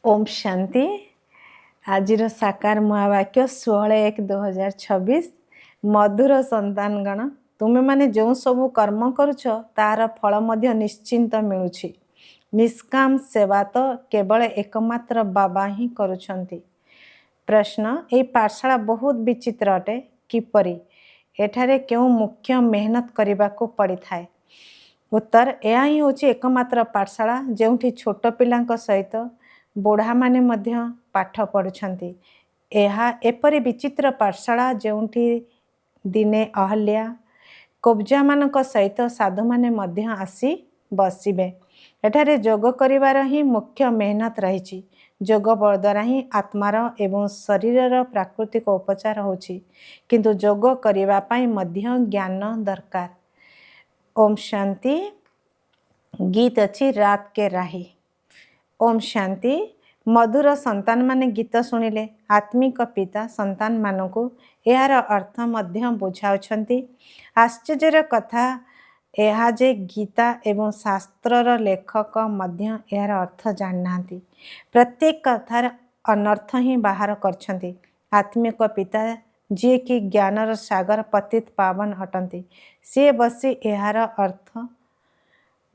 ओम शांति। आज साकार महावाक्य 16/1/2026। मधुर संतानगण, तुमे माने जो सबु कर्म करुछ तार फल मध्य निश्चिंत मिलुछि। निष्काम सेवा तो केवल एकमात्र बाबा ही करुछंती। प्रश्न, ये पाठशाला बहुत विचित्र अटे किपरि? एठारे क्यों मुख्य मेहनत करने को पड़ी थाए? उत्तर, यह ही होची एकमात्र पाठशाला जेउठी छोट पिलांक सहित बुढ़ा माने मध्य पाठ पढ़ुछंती। एहा एपरि विचित्र पाठशाला जेउठी दिने अहल्या कब्जा मानक सहित साधु माने मध्य आसी बसिबे। एठारे जोग करिवार ही मुख्य मेहनत रही। जोग बल द्वारा ही आत्मार एवं शरीरर प्राकृतिक उपचार होची, किंतु जोग करिवा पाई मध्य ज्ञान दरकार। ओम शांति। गीत अच्छी रात के राही। ओम शांति। मधुर संतान माने गीत शुणिले आत्मिक पिता संतान मानकु यार अर्थ मध्य बुझाउछंती। आश्चर्यर कथा यह जे गीता एवं शास्त्रर लेखक मध्य यार अर्थ जाननांती। प्रत्येक कथार अनर्थ ही बाहर करछंती। आत्मिक पिता जी कि ज्ञानर सागर पतित पावन अटंती, से बसी यार अर्थ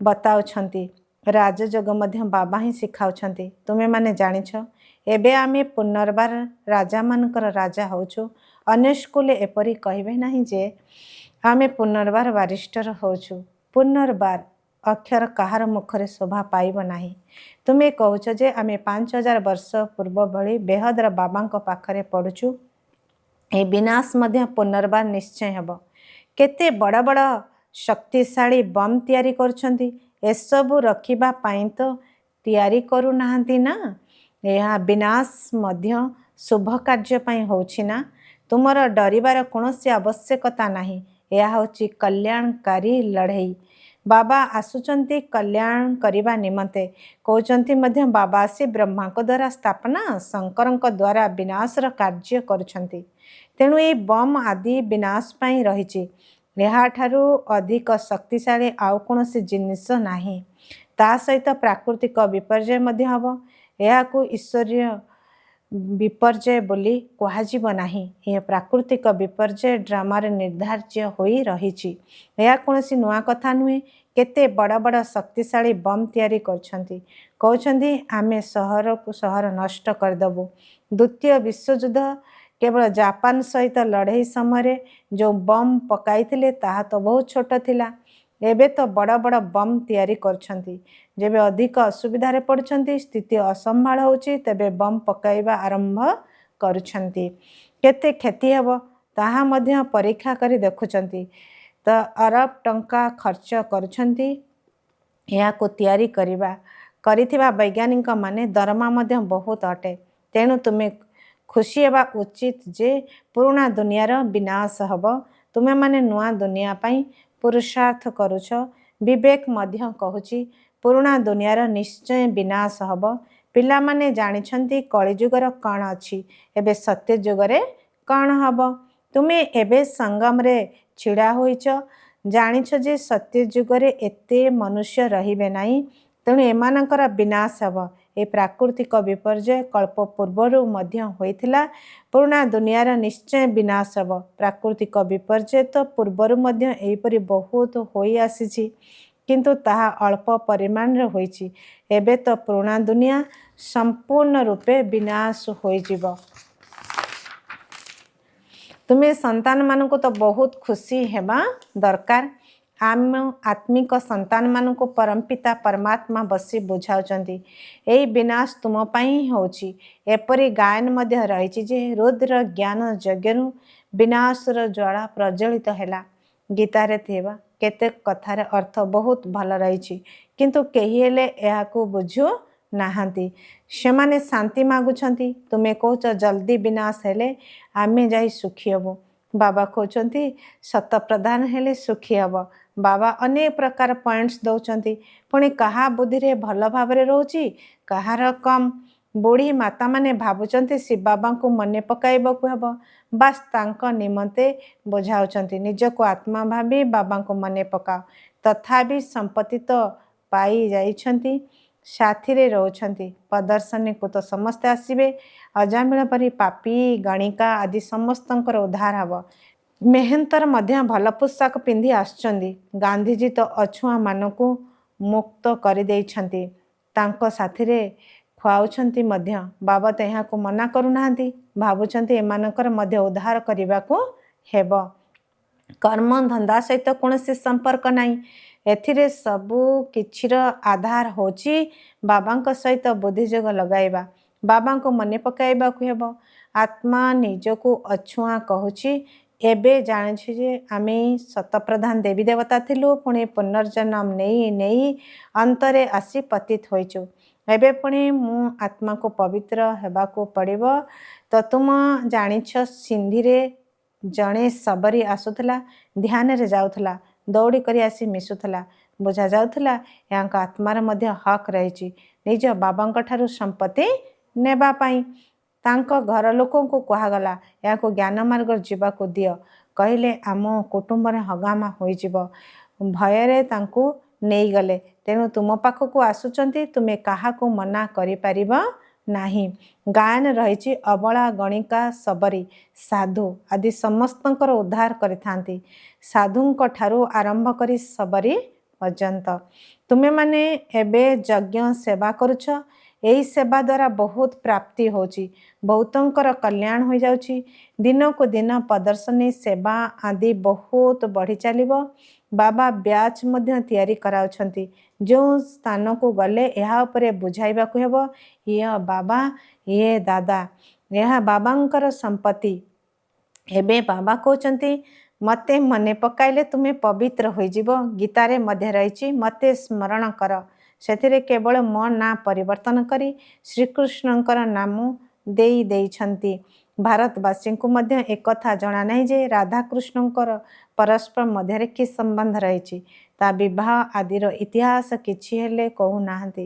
बताउछंती। राजयोग मध्य बाबा ही शिखाउछंती। तुमे माने जानिछ, एबे आमे पुनर्बार राजा मानकर राजा होछु। अन्य स्कूल एपरी कहिबे नहीं जे आमे पुनर्बार बारिस्टर होछु। पुनर्बार अक्षर कहार मुखरे शोभा पाइब नाही। तुमे कहूछ जे आमे 5000 वर्ष पूर्व भली बेहदर बाबांक पाखरे पढ़ुछु। ए विनाश मध्य पुनर्बार निश्चय हेब। केते बड़ बड़ शक्तिशाली बम तैयारी करछंती। एसबु रखिबा पाई तो तैयारी करू नाहंती ना। यह विनाश मध्य शुभ कार्य पाई होछि ना। तुमर डरिबार कोनोसी आवश्यकता नाही। यह होछि कल्याणकारी लड़ाई। बाबा आसुचंती कल्याण करिबा निमंते। कहउचंती मध्य बाबा आसी ब्रह्मा को द्वारा स्थापना शंकरଙ୍କ द्वारा विनाशर कार्य करुछंती। तेणु ए बम आदि विनाश पाई रहिछि। एहाठारु अधिक शक्तिशाली आउ कोनोसी जिनिस नाही। ता सहित प्राकृतिक विपर्यय मध्य हब। एहाकु ईश्वरीय विपर्यय बोली कहाजिब नाही। यह प्राकृतिक विपर्यय ड्रामार निर्धार्य होई रहिछि। यह कोनोसी नुआ कथा नुहे। केते बड़ बड़ शक्तिशाली बम तैयारी करछंती। कहउछंती आमे शहर को शहर नष्ट करदेबु। द्वितीय विश्वयुद्ध केवल जापान सहित लड़ाई समय जो बम पकाइथिले ताहा तो बहुत छोट थिला। एबे तो बड़ बड़ बम तैयारी करछंती। जेबे अधिक असुविधा रे पड़छंती, स्थिति असंभाल होची, तेबे बम पकाइबा आरंभ करुछंती। केते क्षति हेब ताहा मध्य परीक्षा करी देखुछंती। तो अरब टंका खर्च करुछंती या को तैयारी करिथिबा वैज्ञानिक माने दरमा मध्य बहुत अटे। तेणु तुमे खुशी हेबा उचित जे पुराना दुनियार विनाश हब। तुमे माने नुआ दुनिया पाई पुरुषार्थ करुछ। विवेक मध्य कहूची पुराना दुनियार निश्चय विनाश हब। पिला माने जानिछंती कलिजुगर कण अछि, एबे सत्य जुगरे कण हब। तुमे एबे संगम रे छिड़ा होइछ। जानिछ जे सत्य जुगरे एते मनुष्य रहिबे नाही। तेणु एमानकर विनाश हब। ए प्राकृतिक विपर्यय कल्प पूर्वरु मध्य होइथिला। पुराना दुनियार निश्चय विनाश हब। प्राकृतिक विपर्यय तो पूर्वरु मध्य एहिपरि बहुत होई आसीछि, किंतु ताहा अल्प परिमाण रे होइछि। एबे तो पुराना दुनिया संपूर्ण रूपे विनाश होइजिब। तुमे संतान मानक तो बहुत खुशी हेबा दरकार। आम आत्मिक संतान मानक परमपिता परमात्मा बसी बुझाउचंती। एई विनाश तुम पाई होची। एपरि गायन मध्य रहिछि जे रुद्र ज्ञान यज्ञरु विनाशर ज्वाला प्रज्वलित हेला। गीतारे थिबा केते कथार अर्थ बहुत भल रहिछि, किंतु केही हेले एहाकु बुझु नाहांती। सेमाने शांति मागुछंती। तुमे कहउछ जल्दी विनाश हेले आमे जाई सुखी हबो। बाबा कहउछंती सत प्रधान हेले सुखी हब। बाबा अनेक प्रकार पॉइंट्स दौचंती। पुणी कहा बुद्धि रे भल भावरे रहउची, कहार कम। बुढ़ी माता माने भाबुचंती शिव बाबा को मने पकाइबकु हब। बास तांको निमंते बुझाउचंती निजको आत्मा भाभी बाबा को मने पकाओ। तथापि संपत्ति तो पाई जाइछंती। ସାଥିରେ ରହୁଛନ୍ତି। ପ୍ରଦର୍ଶନୀକୁ ତ ସମସ୍ତେ ଆସିବେ। ଅଜାମିଳ ପରି ପାପୀ ଗଣିକା ଆଦି ସମସ୍ତଙ୍କର ଉଦ୍ଧାର ହେବ। ମେହେନ୍ତର ମଧ୍ୟ ଭଲ ପୋଷାକ ପିନ୍ଧି ଆସୁଛନ୍ତି। ଗାନ୍ଧିଜୀ ତ ଅଛୁଆଁମାନଙ୍କୁ ମୁକ୍ତ କରିଦେଇଛନ୍ତି। ତାଙ୍କ ସାଥିରେ ଖୁଆଉଛନ୍ତି ମଧ୍ୟ। ବାବା ତ ଏହାକୁ ମନା କରୁନାହାନ୍ତି। ଭାବୁଛନ୍ତି ଏମାନଙ୍କର ମଧ୍ୟ ଉଦ୍ଧାର କରିବାକୁ ହେବ। କର୍ମ ଧନ୍ଦା ସହିତ କୌଣସି ସମ୍ପର୍କ ନାହିଁ। ଏଥିରେ ସବୁ କିଛିର ଆଧାର ହେଉଛି ବାବାଙ୍କ ସହିତ ବୁଦ୍ଧିଯୋଗ ଲଗାଇବା। ବାବାଙ୍କୁ ମନେ ପକାଇବାକୁ ହେବ। ଆତ୍ମା ନିଜକୁ ଅଛୁଆଁ କହୁଛି। ଏବେ ଜାଣିଛୁ ଯେ ଆମେ ଶତପ୍ରଧାନ ଦେବୀ ଦେବତା ଥିଲୁ, ପୁଣି ପୁନର୍ଜନ୍ମ ନେଇ ନେଇ ଅନ୍ତରେ ଆସି ପତିତ ହୋଇଛୁ। ଏବେ ପୁଣି ମୁଁ ଆତ୍ମାକୁ ପବିତ୍ର ହେବାକୁ ପଡ଼ିବ। ତ ତୁମ ଜାଣିଛ ସିନ୍ଧିରେ ଜଣେ ସବରୀ ଆସୁଥିଲା, ଧ୍ୟାନରେ ଯାଉଥିଲା, ଦୌଡ଼ି କରି ଆସି ମିଶୁଥିଲା। ବୁଝାଯାଉଥିଲା ଏହାଙ୍କ ଆତ୍ମାର ମଧ୍ୟ ହକ୍ ରହିଛି ନିଜ ବାବାଙ୍କ ଠାରୁ ସମ୍ପତ୍ତି ନେବା ପାଇଁ। ତାଙ୍କ ଘର ଲୋକଙ୍କୁ କୁହାଗଲା ଏହାକୁ ଜ୍ଞାନ ମାର୍ଗରେ ଯିବାକୁ ଦିଅ। କହିଲେ ଆମ କୁଟୁମ୍ବରେ ହଗାମା ହୋଇଯିବ। ଭୟରେ ତାଙ୍କୁ ନେଇଗଲେ। ତେଣୁ ତୁମ ପାଖକୁ ଆସୁଛନ୍ତି, ତୁମେ କାହାକୁ ମନା କରିପାରିବ ନାହିଁ। ଗାୟନ ରହିଛି ଅବଳା ଗଣିକା ସବରୀ ସାଧୁ ଆଦି ସମସ୍ତଙ୍କର ଉଦ୍ଧାର କରିଥାନ୍ତି। ସାଧୁଙ୍କ ଠାରୁ ଆରମ୍ଭ କରି ସବରୀ ପର୍ଯ୍ୟନ୍ତ। ତୁମେମାନେ ଏବେ ଯଜ୍ଞ ସେବା କରୁଛ। ଏହି ସେବା ଦ୍ୱାରା ବହୁତ ପ୍ରାପ୍ତି ହେଉଛି। ବହୁତଙ୍କର କଲ୍ୟାଣ ହୋଇଯାଉଛି। ଦିନକୁ ଦିନ ପ୍ରଦର୍ଶନୀ ସେବା ଆଦି ବହୁତ ବଢ଼ି ଚାଲିବ। ବାବା ବ୍ୟାଚ୍ ମଧ୍ୟ ତିଆରି କରାଉଛନ୍ତି। ଯେଉଁ ସ୍ଥାନକୁ ଗଲେ ଏହା ଉପରେ ବୁଝାଇବାକୁ ହେବ ଇଏ ବାବା, ଇଏ ଦାଦା, ଏହା ବାବାଙ୍କର ସମ୍ପତ୍ତି। ଏବେ ବାବା କହୁଛନ୍ତି ମୋତେ ମନେ ପକାଇଲେ ତୁମେ ପବିତ୍ର ହୋଇଯିବ। ଗୀତାରେ ମଧ୍ୟ ରହିଛି ମୋତେ ସ୍ମରଣ କର। ସେଥିରେ କେବଳ ମୋ ନାଁ ପରିବର୍ତ୍ତନ କରି ଶ୍ରୀକୃଷ୍ଣଙ୍କର ନାମ ଦେଇଛନ୍ତି। ଭାରତବାସୀଙ୍କୁ ମଧ୍ୟ ଏକଥା ଜଣା ନାହିଁ ଯେ ରାଧାକୃଷ୍ଣଙ୍କର ପରସ୍ପର ମଧ୍ୟରେ କି ସମ୍ବନ୍ଧ ରହିଛି। ତା ବିବାହ ଆଦିର ଇତିହାସ କିଛି ହେଲେ କହୁନାହାନ୍ତି।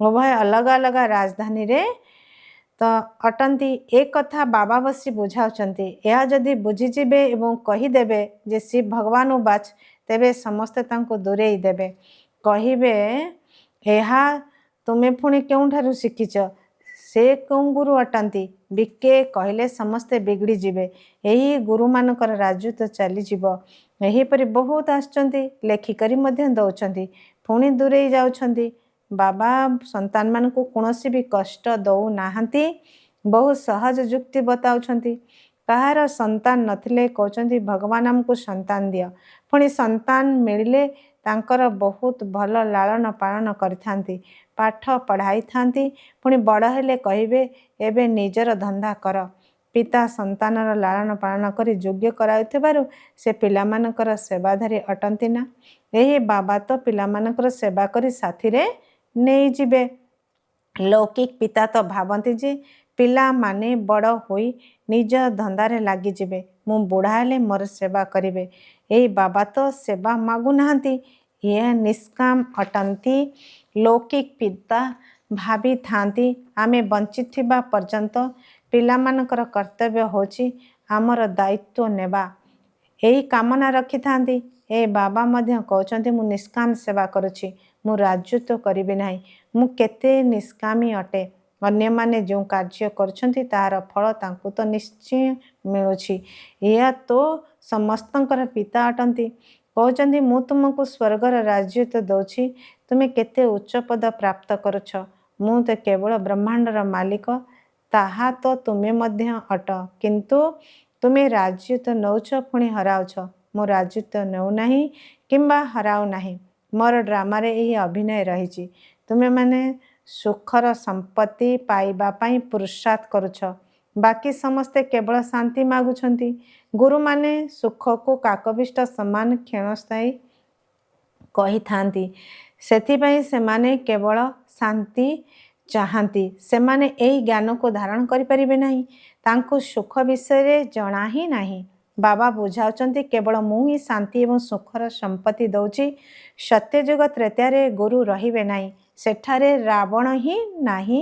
ଉଭୟ ଅଲଗା ଅଲଗା ରାଜଧାନୀରେ ତ ଅଟନ୍ତି। ଏ କଥା ବାବା ବସି ବୁଝାଉଛନ୍ତି। ଏହା ଯଦି ବୁଝିଯିବେ ଏବଂ କହିଦେବେ ଯେ ଶିବ ଭଗବାନ ଉବାଚ, ତେବେ ସମସ୍ତେ ତାଙ୍କୁ ଦୂରେଇ ଦେବେ। କହିବେ ଏହା ତୁମେ ପୁଣି କେଉଁଠାରୁ ଶିଖିଛ? ସେ କେଉଁ ଗୁରୁ ଅଟନ୍ତି? ବିକେ କହିଲେ ସମସ୍ତେ ବିଗିଡ଼ିଯିବେ। ଏହି ଗୁରୁମାନଙ୍କର ରାଜତ୍ୱ ଚାଲିଯିବ। ଏହିପରି ବହୁତ ଆସୁଛନ୍ତି, ଲେଖିକରି ମଧ୍ୟ ଦେଉଛନ୍ତି, ପୁଣି ଦୂରେଇ ଯାଉଛନ୍ତି। ବାବା ସନ୍ତାନମାନଙ୍କୁ କୌଣସି ବି କଷ୍ଟ ଦେଉନାହାନ୍ତି। ବହୁ ସହଜ ଯୁକ୍ତି ବତାଉଛନ୍ତି। କାହାର ସନ୍ତାନ ନଥିଲେ କହୁଛନ୍ତି ଭଗବାନ ଆମକୁ ସନ୍ତାନ ଦିଅ। ପୁଣି ସନ୍ତାନ ମିଳିଲେ ତାଙ୍କର ବହୁତ ଭଲ ଲାଳନ ପାଳନ କରିଥାନ୍ତି, ପାଠ ପଢ଼ାଇଥାନ୍ତି। ପୁଣି ବଡ଼ ହେଲେ କହିବେ ଏବେ ନିଜର ଧନ୍ଦା କର। ପିତା ସନ୍ତାନର ଲାଳନ ପାଳନ କରି ଯୋଗ୍ୟ କରାଉଥିବାରୁ ସେ ପିଲାମାନଙ୍କର ସେବାଧାରୀ ଅଟନ୍ତି ନା? ଏହି ବାବା ତ ପିଲାମାନଙ୍କର ସେବା କରି ସାଥିରେ ନେଇଯିବେ। ଲୌକିକ ପିତା ତ ଭାବନ୍ତି ଯେ ପିଲାମାନେ ବଡ଼ ହୋଇ ନିଜ ଧନ୍ଦାରେ ଲାଗିଯିବେ, ମୁଁ ବୁଢ଼ା ହେଲେ ମୋର ସେବା କରିବେ। ଏହି ବାବା ତ ସେବା ମାଗୁନାହାନ୍ତି, ଇଏ ନିଷ୍କାମ ଅଟନ୍ତି। ଲୌକିକ ପିତା ଭାବିଥାନ୍ତି ଆମେ ବଞ୍ଚିଥିବା ପର୍ଯ୍ୟନ୍ତ ପିଲାମାନଙ୍କର କର୍ତ୍ତବ୍ୟ ହେଉଛି ଆମର ଦାୟିତ୍ୱ ନେବା, ଏହି କାମନା ରଖିଥାନ୍ତି। ଏ ବାବା ମଧ୍ୟ କହୁଛନ୍ତି ମୁଁ ନିଷ୍କାମ ସେବା କରୁଛି, ମୁଁ ରାଜତ୍ୱ କରିବି ନାହିଁ। ମୁଁ କେତେ ନିଷ୍କାମୀ ଅଟେ। ଅନ୍ୟମାନେ ଯେଉଁ କାର୍ଯ୍ୟ କରୁଛନ୍ତି ତାହାର ଫଳ ତାଙ୍କୁ ତ ନିଶ୍ଚୟ ମିଳୁଛି। ଏହା ତ ସମସ୍ତଙ୍କର ପିତା ଅଟନ୍ତି। କହୁଛନ୍ତି ମୁଁ ତୁମକୁ ସ୍ୱର୍ଗର ରାଜତ୍ୱ ଦେଉଛି, ତୁମେ କେତେ ଉଚ୍ଚ ପଦ ପ୍ରାପ୍ତ କରୁଛ। ମୁଁ ତ କେବଳ ବ୍ରହ୍ମାଣ୍ଡର ମାଲିକ, ତାହା ତ ତୁମେ ମଧ୍ୟ ଅଟ। କିନ୍ତୁ ତୁମେ ରାଜତ୍ୱ ନେଉଛ ପୁଣି ହରାଉଛ। ମୁଁ ରାଜତ୍ୱ ନେଉନାହିଁ କିମ୍ବା ହରାଉ ନାହିଁ। ମୋର ଡ୍ରାମାରେ ଏହି ଅଭିନୟ ରହିଛି। ତୁମେମାନେ ସୁଖର ସମ୍ପତ୍ତି ପାଇବା ପାଇଁ ପୁରୁଷାର୍ଥ କରୁଛ, ବାକି ସମସ୍ତେ କେବଳ ଶାନ୍ତି ମାଗୁଛନ୍ତି। ଗୁରୁମାନେ ସୁଖକୁ କାକବିଷ୍ଟ ସମାନ କ୍ଷଣସ୍ଥାୟୀ କହିଥାନ୍ତି। ସେଥିପାଇଁ ସେମାନେ କେବଳ ଶାନ୍ତି ଚାହାନ୍ତି। ସେମାନେ ଏହି ଜ୍ଞାନକୁ ଧାରଣ କରିପାରିବେ ନାହିଁ। ତାଙ୍କୁ ସୁଖ ବିଷୟରେ ଜଣା ହିଁ ନାହିଁ। ବାବା ବୁଝାଉଛନ୍ତି କେବଳ ମୁଁ ହିଁ ଶାନ୍ତି ଏବଂ ସୁଖର ସମ୍ପତ୍ତି ଦେଉଛି। ସତ୍ୟଯୁଗ ତ୍ରେତୟାରେ ଗୁରୁ ରହିବେ ନାହିଁ। ସେଠାରେ ରାବଣ ହିଁ ନାହିଁ।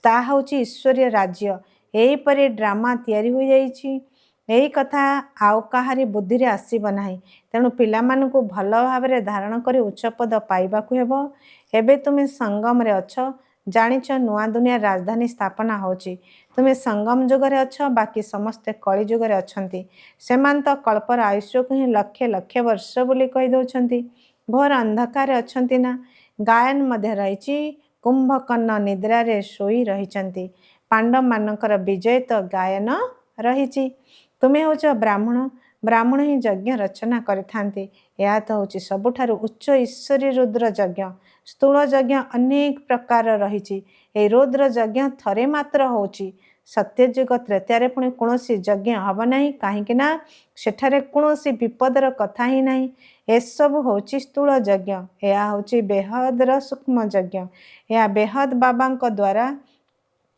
ତାହା ହେଉଛି ଈଶ୍ୱରୀୟ ରାଜ୍ୟ। ଏହିପରି ଡ୍ରାମା ତିଆରି ହୋଇଯାଇଛି। यही कथा आउ काहारी बुद्धि रे आसीब नाही। तेणु पिलामानंकु भल भाबरे धारण करी उच्च पद पाइबाकु हेबो। एबे तुमे संगम रे अछ, जानिछ नुआ दुनिया राजधानी स्थापना होची। तुमे संगम जुगरे अछ, बाकी समस्ते कଳି जुगरे अछंती। सेमान तो कल्पर आयुष्य को ही लक्षे लक्षे वर्ष बोली कहि दउछंती। घोर अंधकार अछंती ना। गायन मध्य रहिची, कुंभकर्ण निद्रा रे सोई रहिचंती। पांडव मानकर विजय तो गायन रहिची। तुमे होच ब्राह्मण, ब्राह्मण ही यज्ञ रचना करिथांती। या तो होची सबुठारु उच्च ईश्वरी रुद्र यज्ञ। स्थूल यज्ञ अनेक प्रकार रहिची। ए रुद्र यज्ञ थरे मात्र होची। सत्ययुग त्रेतारे पुणी कौनसी यज्ञ हब नहीं, कहीं ना सेठारे कौनसी विपदर कथा ही नहीं। एसबु होची स्थूल यज्ञ। यह होची बेहदर सूक्ष्म यज्ञ। यह बेहद बाबांक द्वारा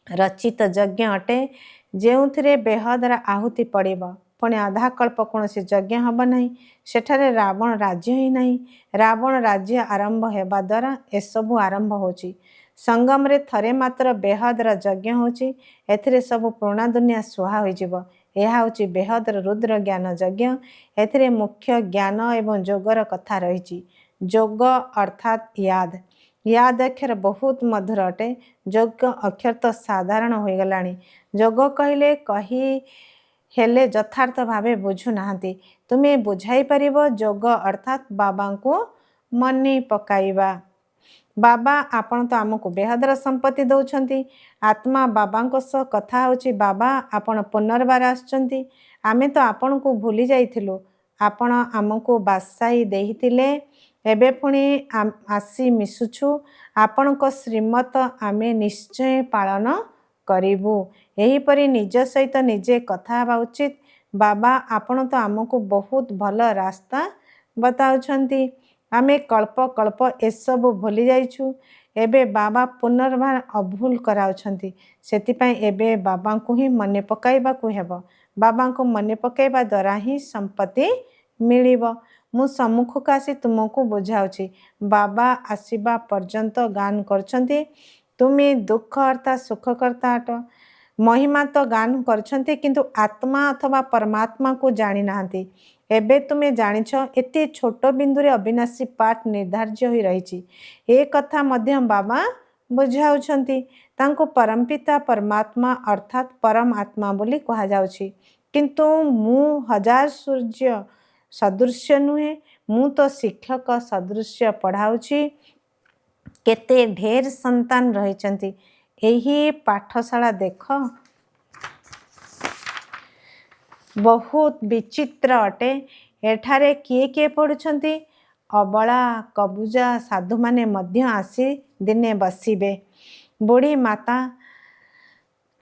रचित यज्ञ अटे, जेउथिरे बेहदर आहुति पड़िब। पुणी आधा कल्प कौनसी यज्ञ हब नहीं। सेठारे रावण राज्य ही नहीं। रावण राज्य आरंभ हेबा द्वारा एसबु आरंभ होची। संगम रे थरे मात्र बेहदर यज्ञ होची। एथिरे सब पुराणा दुनिया सुहा होई जिवो। यह होची बेहदर रुद्र ज्ञान यज्ञ। एथिरे मुख्य ज्ञान एवं जोगर कथा रहिची। जोग अर्थात याद। याद अक्षर बहुत मधुर अटे। जोग अक्षर तो साधारण हो गलानी। जोग कहले कही हेले यथार्थ भावे बुझु नाहंती। तुमे बुझाई परिबो जोग अर्थात बाबा को मनी पकाइबा। बाबा आपण तो आमको बेहदर संपत्ति दौछंती। आत्मा बाबांको सह कथा होची, बाबा आपण पुनर्बार आछंती। आमे तो आपण को भूली जाइथिलु। आपण आमको बासाई देहिथिले, एबे पुणी आसी मिसुछु। आपणको श्रीमत आमे निश्चय पालन करिबु। एही परी निज सहित निजे कथा हेबा उचित। बाबा आपण तो आमको बहुत भल रास्ता बताउछंती। आमे कल्प कल्प एसबु भूली जाइछु। एबे बाबा पुनर्बार अभूल कराउछंती। सेतिपाई एबे बाबा को ही मने पकाइबाकु हेबो। बाबा को मने पकाइबा द्वारा ही संपत्ति मिलिबो। मु सम्मुखक आसी तुमको बुझाउछि। बाबा आसीबा पर्यंत गान करछंती। तुमे दुख अर्थात सुख करता अट। महिमा तो गान करछंती, किंतु आत्मा अथवा परमात्मा को जानी नाहंती। एबे तुमे जानिछ एते छोट बिंदुरे अविनाशी पाठ निर्धार्य होई रहिछि। ए कथा मध्य बाबा बुझाउछंती। तांको परमपिता परमात्मा अर्थात परम आत्मा बोली कहा जाउछि। किंतु मु हजार सूर्य सदृश्य नुहे। मु तो शिक्षक सदृश्य पढ़ाउछि। केते ढेर संतान रहिचंती। एही पाठशाला देख बहुत विचित्र अटे। एठारे किए किए पढ़ुछंती? अबला कबुजा साधु माने मध्य आसी दिने बसिबे। बुढ़ी माता,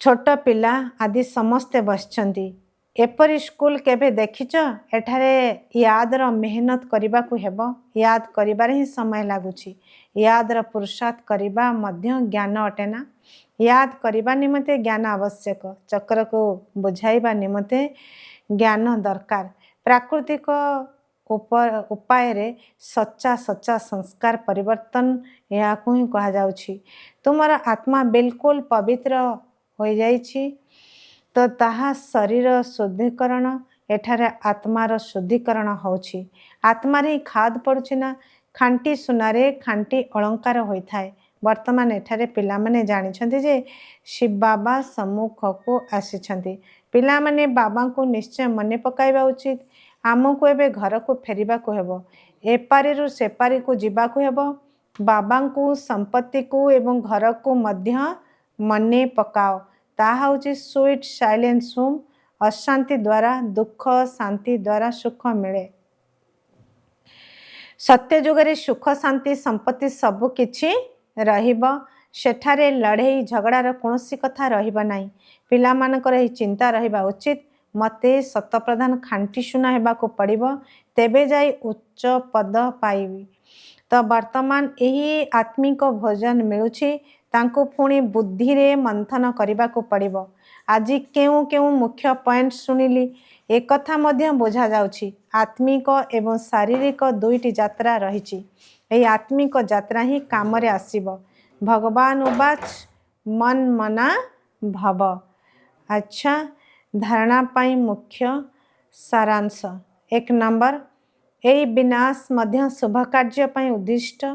छोट पिला आदि समस्ते बसछंती। एपरी स्कूल केबे देखिछ? एठारे यादर मेहनत करिबा को हेबो। याद करिबारे ही समय लागुछि। यादर पुरुषार्थ करिबा मध्य ज्ञान अटेना। याद करिबा निमते ज्ञान आवश्यक। चक्र को बुझाइबा निमते ज्ञान दरकार। प्राकृतिक उपाय रे सच्चा सच्चा संस्कार परिवर्तन या को ही कहा जाउछि। तुमरा आत्मा बिल्कुल पवित्र हो जाइछि तो ताहा शरीर शुद्धिकरण, एठारे आत्मार शुद्धिकरण होछि। आत्मार ही खाद पड़ुछि ना। खांटी सुनारे खांटी अलंकार होइथाय। वर्तमान एठारे पिला माने जानिछंती जे शिव बाबा सम्मुख को आसिछंती। पिला माने बाबा को निश्चय मने पकाइबा उचित। आमको एबे घर को फेरिबा को हेबो। एपारी रु सेपारी को जिबा को हेबो। बाबा को संपत्ति को एवं घर को मध्य मने पकाओ। ताहा होची स्वीट साइलेंस होम। अशांति द्वारा दुख, शांति द्वारा सुख मिले। सत्य जुगरे सुख, शांति, संपत्ति सबु किछि रहिबो। सेठारे लड़ाई झगड़ार कौनसी कथा रहिबा नाही। पिला मानकर ही चिंता रहिबा उचित। मते शतप्रधान खांटी सुना हेबा को पड़िबो, तेबे जाई उच्च पद पाइबी। तो वर्तमान यही आत्मिक भोजन मिलुछि। तांको पुणी बुद्धि रे मंथन करिबा को पड़िबो। आज केउ केउ मुख्य पॉइंट सुनिली। एक कथा मध्य बुझा जाउछि। आत्मिक एवं शारीरिक दुईटी यात्रा रहिछि। एई आत्मिक यात्रा ही काम रे आसीबो। भगवान उवाच मन मना भव। अच्छा, धारणा पाई मुख्य सारांश। 1 नंबर, यही विनाश मध्य शुभ कार्य पाई उद्दिष्ट,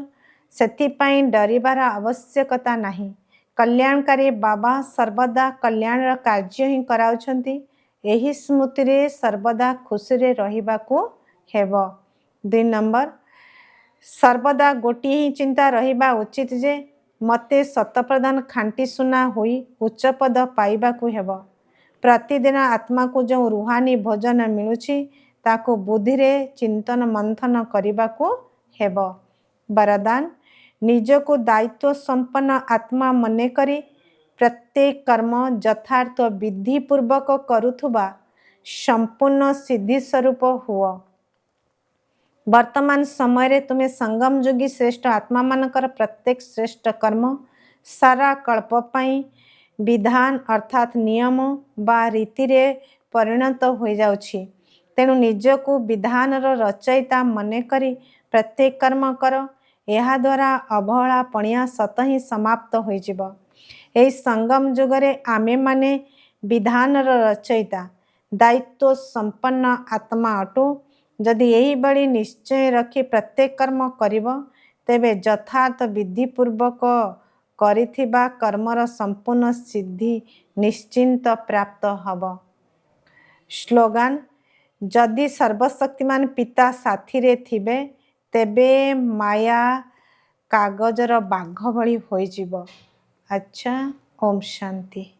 सेथिपाई डरिबार आवश्यकता नहीं। कल्याणकारी बाबा सर्वदा कल्याण कार्य ही कराउछंती। एही स्मृति रे सर्वदा खुशी रे रहिबाकू हेबो। 2 नंबर, सर्वदा गोटी ही चिंता रहिबा उचित जे मते शतप्रधान खांटी सुना होई उच्च पद पाइबाकू हेबो। प्रतिदिन आत्मा को जो रुहानी भोजन मिलुछि ताको बुद्धि रे चिंतन मंथन करबाकू हेबो। वरदान, निजको दायित्व संपन्न आत्मा मने करी प्रत्येक कर्म यथार्थ विधि पूर्वक करुथुबा संपूर्ण सिद्धि स्वरूप हुआ। वर्तमान समय रे तुम्हें संगम योगी श्रेष्ठ आत्मा मानकर प्रत्येक श्रेष्ठ कर्म सारा कल्प पाई विधान अर्थात नियम बा रीति रे परिणत हो जाउछि। तेणु निजको विधान रचयिता मने करी प्रत्येक कर्म कर। यह द्वारा अवहेला पणिया सत ही समाप्त हो जिवो। एही संगम जुगरे आमे माने विधान रचयिता दायित्व संपन्न आत्मा अटु। जदि यही बड़ी निश्चय रखी प्रत्येक कर्म करिब तेबे यथार्थ विधि पूर्वक करिथिबा कर्मर संपूर्ण सिद्धि निश्चिंत प्राप्त हब। स्लोगान, जदि सर्वशक्तिमान पिता साथी रे थिबे तेबे माया कागजर बाघ भली होई जिवो। अच्छा, ओम शांति।